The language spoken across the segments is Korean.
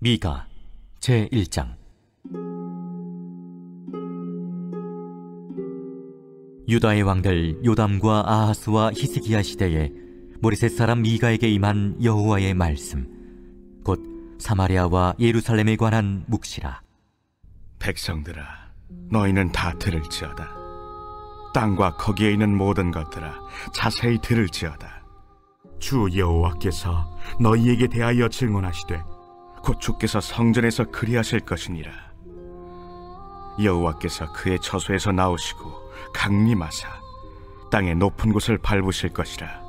미가 제1장. 유다의 왕들 요담과 아하스와 히스기야 시대에 모레셋 사람 미가에게 임한 여호와의 말씀, 곧 사마리아와 예루살렘에 관한 묵시라. 백성들아, 너희는 다 들을지어다. 땅과 거기에 있는 모든 것들아, 자세히 들을지어다. 주 여호와께서 너희에게 대하여 증언하시되 곧 주께서 성전에서 그리하실 것이니라. 여호와께서 그의 처소에서 나오시고 강림하사 땅의 높은 곳을 밟으실 것이라.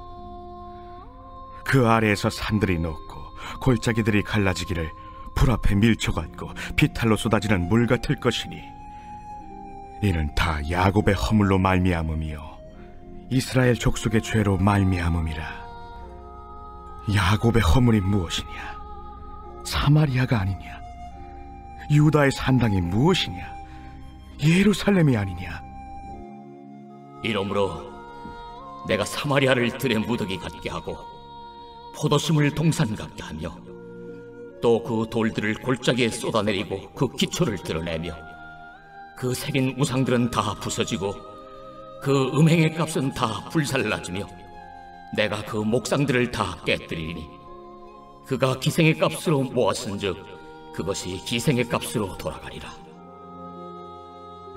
그 아래에서 산들이 녹고 골짜기들이 갈라지기를 불 앞에 밀초 같고 비탈로 쏟아지는 물 같을 것이니, 이는 다 야곱의 허물로 말미암음이요 이스라엘 족속의 죄로 말미암음이라. 야곱의 허물이 무엇이냐? 사마리아가 아니냐? 유다의 산당이 무엇이냐? 예루살렘이 아니냐? 이러므로 내가 사마리아를 들의 무더기 같게 하고 포도심을 동산 같게 하며 또 그 돌들을 골짜기에 쏟아내리고 그 기초를 드러내며 그 새긴 우상들은 다 부서지고 그 음행의 값은 다 불살라지며 내가 그 목상들을 다 깨뜨리니 그가 기생의 값으로 모았은즉 그것이 기생의 값으로 돌아가리라.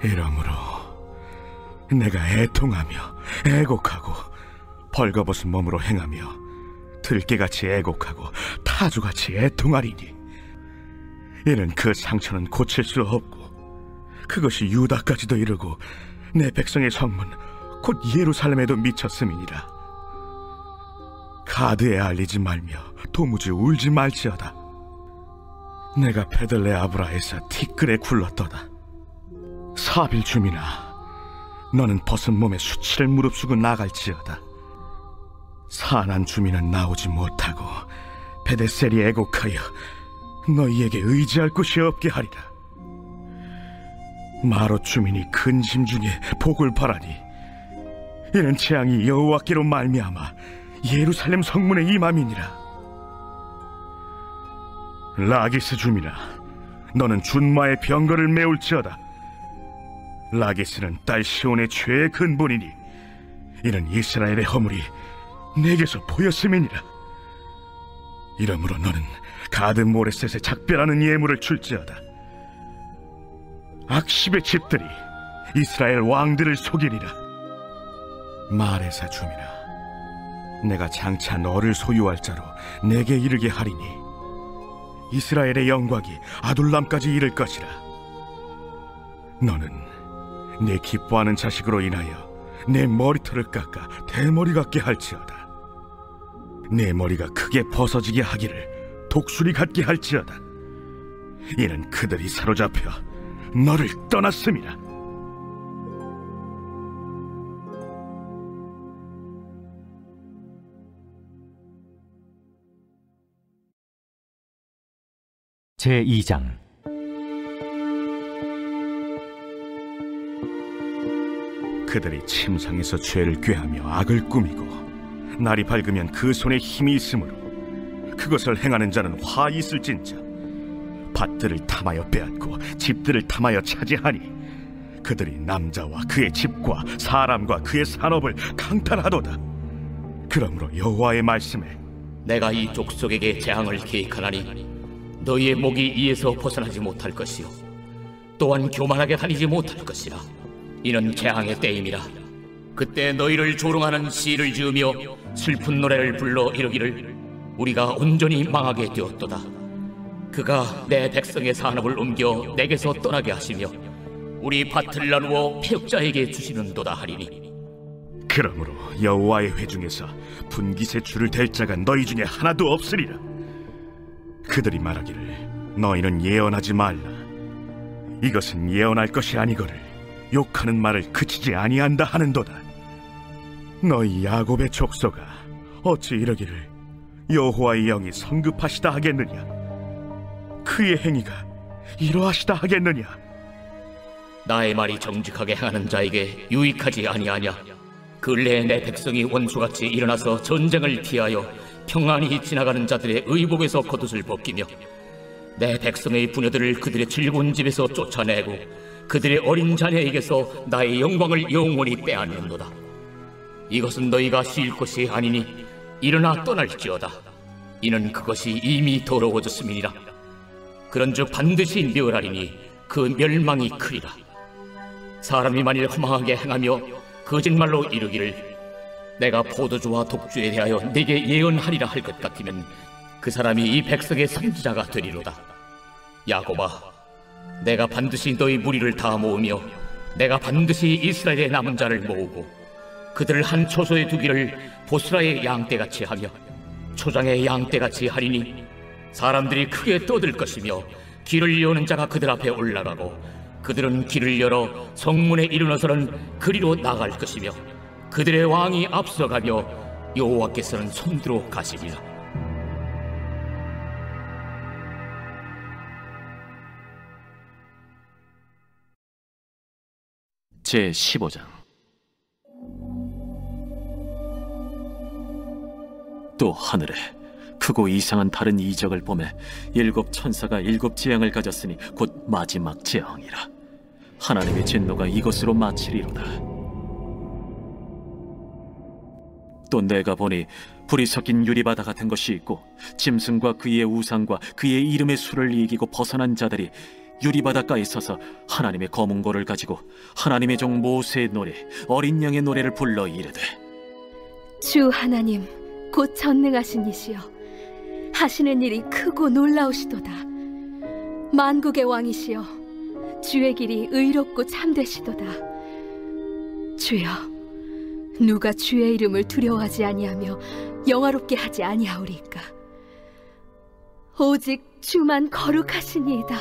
이러므로 내가 애통하며 애곡하고 벌거벗은 몸으로 행하며 들깨같이 애곡하고 타주같이 애통하리니, 이는 그 상처는 고칠 수 없고 그것이 유다까지도 이르고 내 백성의 성문 곧 예루살렘에도 미쳤음이니라. 가드에 알리지 말며 도무지 울지 말지어다. 내가 베들레아브라에서 티끌에 굴렀도다. 사빌 주민아, 너는 벗은 몸에 수치를 무릅쓰고 나갈지어다. 산한 주민은 나오지 못하고 베데셀이 애곡하여 너희에게 의지할 곳이 없게 하리라. 마롯 주민이 근심 중에 복을 바라니, 이는 재앙이 여호와께로 말미암아 예루살렘 성문에 임함이니라. 라기스 주민아, 너는 준마의 병거를 메울지어다. 라기스는 딸 시온의 죄의 근본이니, 이는 이스라엘의 허물이 내게서 보였음이니라. 이러므로 너는 가드 모레셋에 작별하는 예물을 줄지어다. 악십의 집들이 이스라엘 왕들을 속이리라. 마레사 주민아, 내가 장차 너를 소유할 자로 내게 이르게 하리니, 이스라엘의 영광이 아둘람까지 이를 것이라. 너는 내 기뻐하는 자식으로 인하여 내 머리털을 깎아 대머리 같게 할지어다. 내 머리가 크게 벗어지게 하기를 독수리 같게 할지어다. 이는 그들이 사로잡혀 너를 떠났음이라. 제2장. 그들이 침상에서 죄를 꾀하며 악을 꾸미고 날이 밝으면 그 손에 힘이 있으므로 그것을 행하는 자는 화 있을진저. 밭들을 탐하여 빼앗고 집들을 탐하여 차지하니 그들이 남자와 그의 집과 사람과 그의 산업을 강탈하도다. 그러므로 여호와의 말씀에 내가 이 족속에게 재앙을 계획하나니 너희의 목이 이에서 벗어나지 못할 것이요 또한 교만하게 다니지 못할 것이라. 이는 재앙의 때임이라. 그때 너희를 조롱하는 시를 지으며 슬픈 노래를 불러 이르기를 우리가 온전히 망하게 되었도다. 그가 내 백성의 산업을 옮겨 내게서 떠나게 하시며 우리 밭을 나누어 패역자에게 주시는도다 하리니, 그러므로 여호와의 회중에서 분깃의 줄을 댈 자가 너희 중에 하나도 없으리라. 그들이 말하기를 너희는 예언하지 말라. 이것은 예언할 것이 아니거늘 욕하는 말을 그치지 아니한다 하는도다. 너희 야곱의 족속아, 어찌 이러기를 여호와의 영이 성급하시다 하겠느냐? 그의 행위가 이러하시다 하겠느냐? 나의 말이 정직하게 행하는 자에게 유익하지 아니하냐? 근래에 내 백성이 원수같이 일어나서 전쟁을 피하여 평안히 지나가는 자들의 의복에서 겉옷을 벗기며 내 백성의 부녀들을 그들의 즐거운 집에서 쫓아내고 그들의 어린 자녀에게서 나의 영광을 영원히 빼앗는도다. 이것은 너희가 쉴 것이 아니니 일어나 떠날지어다. 이는 그것이 이미 더러워졌음이니라. 그런즉 반드시 멸하리니 그 멸망이 크리라. 사람이 만일 허망하게 행하며 거짓말로 이르기를 내가 포도주와 독주에 대하여 네게 예언하리라 할 것 같으면 그 사람이 이 백성의 선지자가 되리로다. 야곱아, 내가 반드시 너희 무리를 다 모으며 내가 반드시 이스라엘의 남은 자를 모으고 그들을 한 초소에 두기를 보스라의 양떼같이 하며 초장의 양떼같이 하리니 사람들이 크게 떠들 것이며 길을 여는 자가 그들 앞에 올라가고 그들은 길을 열어 성문에 이르러서는 그리로 나갈 것이며 그들의 왕이 앞서가며 여호와께서는 손들어 가시리라. 제15장. 또 하늘에 크고 이상한 다른 이적을 보매 일곱 천사가 일곱 재앙을 가졌으니 곧 마지막 재앙이라. 하나님의 진노가 이것으로 마치리로다. 또 내가 보니 불이 섞인 유리바다 같은 것이 있고 짐승과 그의 우상과 그의 이름의 수를 이기고 벗어난 자들이 유리바닷가에 서서 하나님의 검은 고를 가지고 하나님의 종 모세의 노래 어린 양의 노래를 불러 이르되 주 하나님 곧 전능하신 이시여 하시는 일이 크고 놀라우시도다. 만국의 왕이시여 주의 길이 의롭고 참되시도다. 주여 누가 주의 이름을 두려워하지 아니하며 영화롭게 하지 아니하오리까. 오직 주만 거룩하시니이다.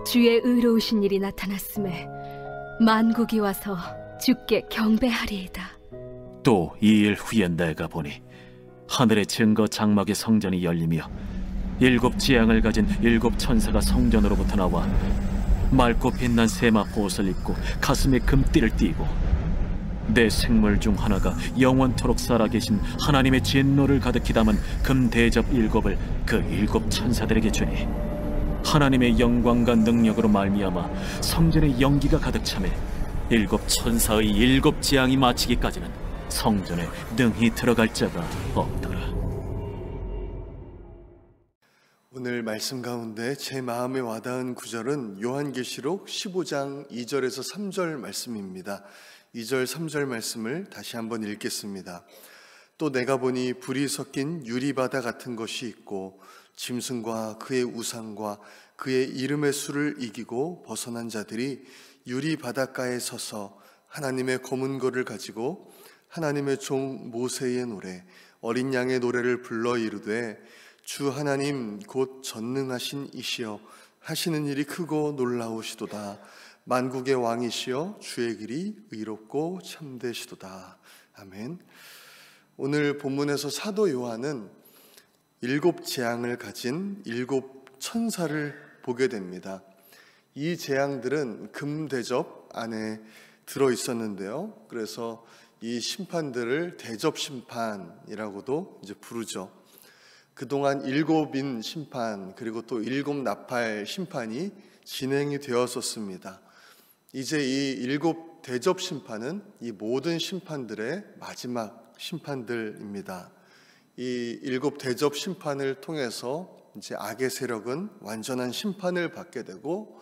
주의 의로우신 일이 나타났음에 만국이 와서 주께 경배하리이다. 또 이 일 후에 내가 보니 하늘의 증거 장막의 성전이 열리며 일곱 재앙을 가진 일곱 천사가 성전으로부터 나와 맑고 빛난 세마 보옷을 입고 가슴에 금띠를 띠고 내 생물 중 하나가 영원토록 살아계신 하나님의 진노를 가득히 담은 금 대접 일곱을 그 일곱 천사들에게 주니 하나님의 영광과 능력으로 말미암아 성전에 연기가 가득 차매 일곱 천사의 일곱 재앙이 마치기까지는 성전에 능히 들어갈 자가 없더라. 오늘 말씀 가운데 제 마음에 와닿은 구절은 요한계시록 15장 2절에서 3절 말씀입니다. 2절 3절 말씀을 다시 한번 읽겠습니다. 또 내가 보니 불이 섞인 유리바다 같은 것이 있고 짐승과 그의 우상과 그의 이름의 수를 이기고 벗어난 자들이 유리바닷가에 서서 하나님의 검은 고를 가지고 하나님의 종 모세의 노래 어린 양의 노래를 불러 이르되 주 하나님 곧 전능하신 이시여 하시는 일이 크고 놀라우시도다. 만국의 왕이시여 주의 길이 의롭고 참되시도다. 아멘. 오늘 본문에서 사도 요한은 일곱 재앙을 가진 일곱 천사를 보게 됩니다. 이 재앙들은 금대접 안에 들어 있었는데요. 그래서 이 심판들을 대접심판이라고도 이제 부르죠. 그동안 일곱인 심판 그리고 또 일곱 나팔 심판이 진행이 되었었습니다. 이제 이 일곱 대접심판은 이 모든 심판들의 마지막 심판들입니다. 이 일곱 대접심판을 통해서 이제 악의 세력은 완전한 심판을 받게 되고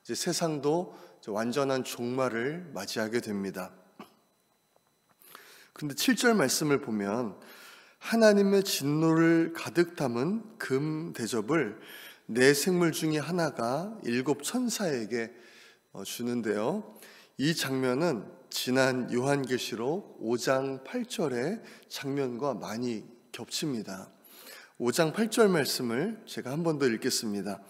이제 세상도 이제 완전한 종말을 맞이하게 됩니다. 근데 7절 말씀을 보면 하나님의 진노를 가득 담은 금 대접을 네 생물 중에 하나가 일곱 천사에게 주는데요. 이 장면은 지난 요한계시록 5장 8절의 장면과 많이 겹칩니다. 5장 8절 말씀을 제가 한 번 더 읽겠습니다.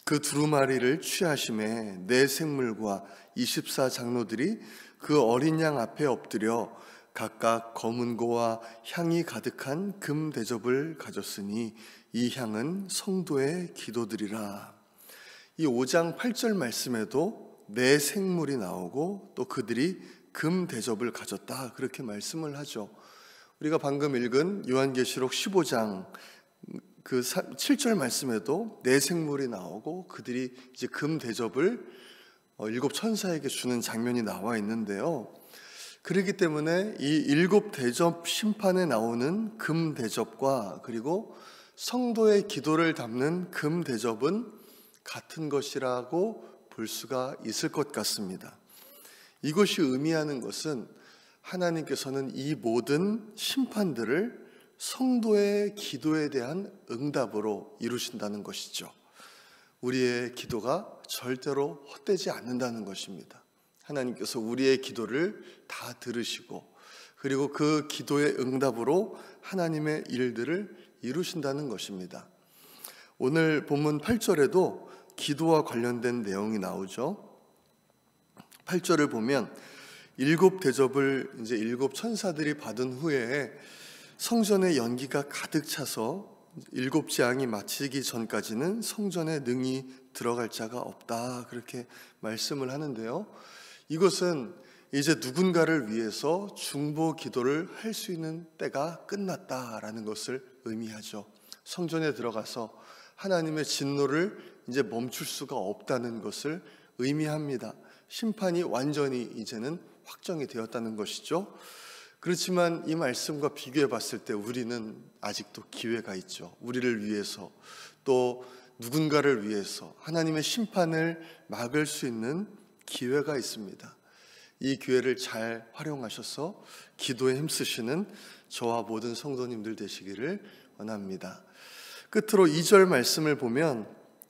그 두루마리를 취하심에 네 생물과 24장로들이 그 어린 양 앞에 엎드려 각각 검은 고와 향이 가득한 금 대접을 가졌으니 이 향은 성도의 기도들이라. 이 5장 8절 말씀에도 네 생물이 나오고 또 그들이 금 대접을 가졌다 그렇게 말씀을 하죠. 우리가 방금 읽은 요한계시록 15장 그 7절 말씀에도 네 생물이 나오고 그들이 이제 금 대접을 일곱 천사에게 주는 장면이 나와 있는데요. 그렇기 때문에 이 일곱 대접 심판에 나오는 금 대접과 그리고 성도의 기도를 담는 금 대접은 같은 것이라고 볼 수가 있을 것 같습니다. 이것이 의미하는 것은 하나님께서는 이 모든 심판들을 성도의 기도에 대한 응답으로 이루신다는 것이죠. 우리의 기도가 절대로 헛되지 않는다는 것입니다. 하나님께서 우리의 기도를 다 들으시고 그리고 그 기도의 응답으로 하나님의 일들을 이루신다는 것입니다. 오늘 본문 8절에도 기도와 관련된 내용이 나오죠. 8절을 보면 일곱 대접을 이제 일곱 천사들이 받은 후에 성전의 연기가 가득 차서 일곱 재앙이 마치기 전까지는 성전에 능히 들어갈 자가 없다, 그렇게 말씀을 하는데요. 이것은 이제 누군가를 위해서 중보 기도를 할 수 있는 때가 끝났다라는 것을 의미하죠. 성전에 들어가서 하나님의 진노를 이제 멈출 수가 없다는 것을 의미합니다. 심판이 완전히 이제는 확정이 되었다는 것이죠. 그렇지만 이 말씀과 비교해 봤을 때 우리는 아직도 기회가 있죠. 우리를 위해서 또 누군가를 위해서 하나님의 심판을 막을 수 있는 기회가 있습니다. 이 기회를 잘 활용하셔서 기도에 힘쓰시는 저와 모든 성도님들 되시기를 원합니다. 끝으로 2절 말씀을 보면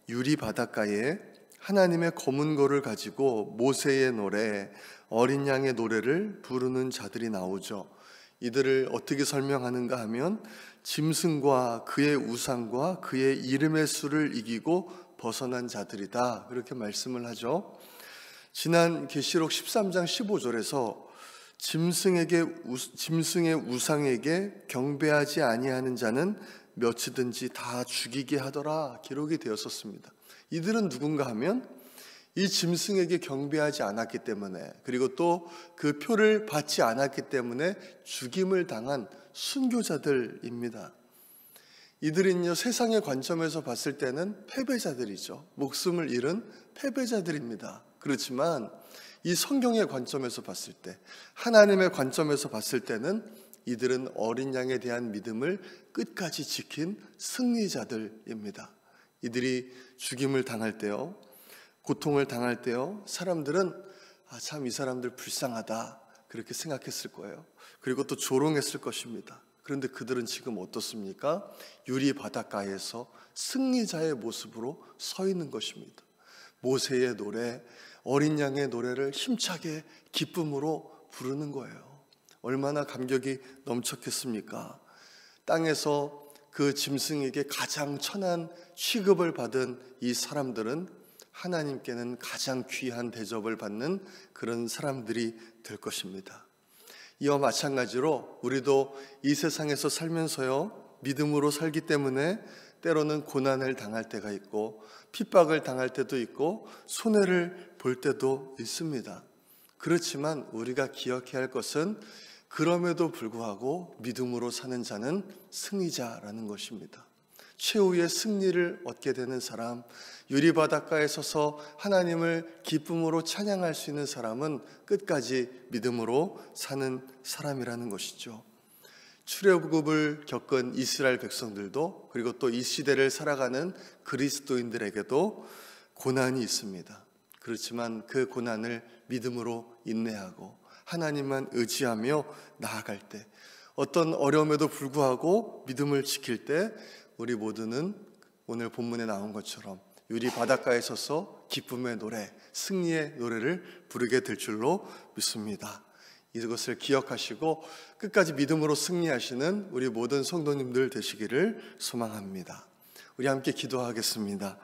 유리 바닷가에 하나님의 검은 고를 가지고 모세의 노래, 어린 양의 노래를 부르는 자들이 나오죠. 이들을 어떻게 설명하는가 하면 짐승과 그의 우상과 그의 이름의 수를 이기고 벗어난 자들이다, 그렇게 말씀을 하죠. 지난 계시록 13장 15절에서 짐승의 우상에게 경배하지 아니하는 자는 몇이든지 다 죽이게 하더라, 기록이 되었었습니다. 이들은 누군가 하면 이 짐승에게 경배하지 않았기 때문에 그리고 또 그 표를 받지 않았기 때문에 죽임을 당한 순교자들입니다. 이들은요, 세상의 관점에서 봤을 때는 패배자들이죠. 목숨을 잃은 패배자들입니다. 그렇지만 이 성경의 관점에서 봤을 때, 하나님의 관점에서 봤을 때는 이들은 어린 양에 대한 믿음을 끝까지 지킨 승리자들입니다. 이들이 죽임을 당할 때요, 고통을 당할 때요, 사람들은 참 이 사람들 불쌍하다, 그렇게 생각했을 거예요. 그리고 또 조롱했을 것입니다. 그런데 그들은 지금 어떻습니까? 유리 바닷가에서 승리자의 모습으로 서 있는 것입니다. 모세의 노래, 어린 양의 노래를 힘차게 기쁨으로 부르는 거예요. 얼마나 감격이 넘쳤겠습니까? 땅에서 그 짐승에게 가장 천한 취급을 받은 이 사람들은 하나님께는 가장 귀한 대접을 받는 그런 사람들이 될 것입니다. 이와 마찬가지로 우리도 이 세상에서 살면서요, 믿음으로 살기 때문에 때로는 고난을 당할 때가 있고 핍박을 당할 때도 있고 손해를 볼 때도 있습니다. 그렇지만 우리가 기억해야 할 것은 그럼에도 불구하고 믿음으로 사는 자는 승리자라는 것입니다. 최후의 승리를 얻게 되는 사람, 유리바닷가에 서서 하나님을 기쁨으로 찬양할 수 있는 사람은 끝까지 믿음으로 사는 사람이라는 것이죠. 출애굽을 겪은 이스라엘 백성들도, 그리고 또 이 시대를 살아가는 그리스도인들에게도 고난이 있습니다. 그렇지만 그 고난을 믿음으로 인내하고 하나님만 의지하며 나아갈 때, 어떤 어려움에도 불구하고 믿음을 지킬 때 우리 모두는 오늘 본문에 나온 것처럼 유리 바닷가에 서서 기쁨의 노래, 승리의 노래를 부르게 될 줄로 믿습니다. 이것을 기억하시고 끝까지 믿음으로 승리하시는 우리 모든 성도님들 되시기를 소망합니다. 우리 함께 기도하겠습니다.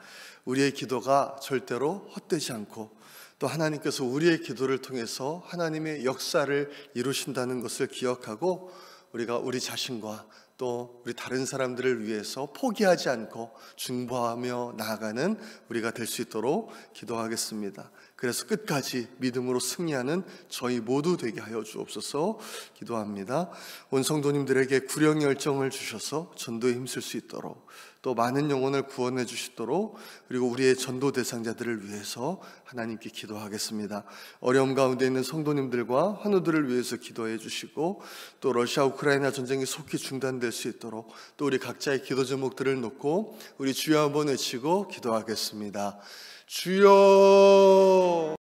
우리의 기도가 절대로 헛되지 않고 또 하나님께서 우리의 기도를 통해서 하나님의 역사를 이루신다는 것을 기억하고 우리가 우리 자신과 또 우리 다른 사람들을 위해서 포기하지 않고 중보하며 나아가는 우리가 될 수 있도록 기도하겠습니다. 그래서 끝까지 믿음으로 승리하는 저희 모두 되게 하여 주옵소서 기도합니다. 온 성도님들에게 구령 열정을 주셔서 전도에 힘쓸 수 있도록, 또 많은 영혼을 구원해 주시도록, 그리고 우리의 전도 대상자들을 위해서 하나님께 기도하겠습니다. 어려움 가운데 있는 성도님들과 환우들을 위해서 기도해 주시고, 또 러시아 우크라이나 전쟁이 속히 중단될 수 있도록, 또 우리 각자의 기도 제목들을 놓고 우리 주여 한번 외치고 기도하겠습니다. 주여.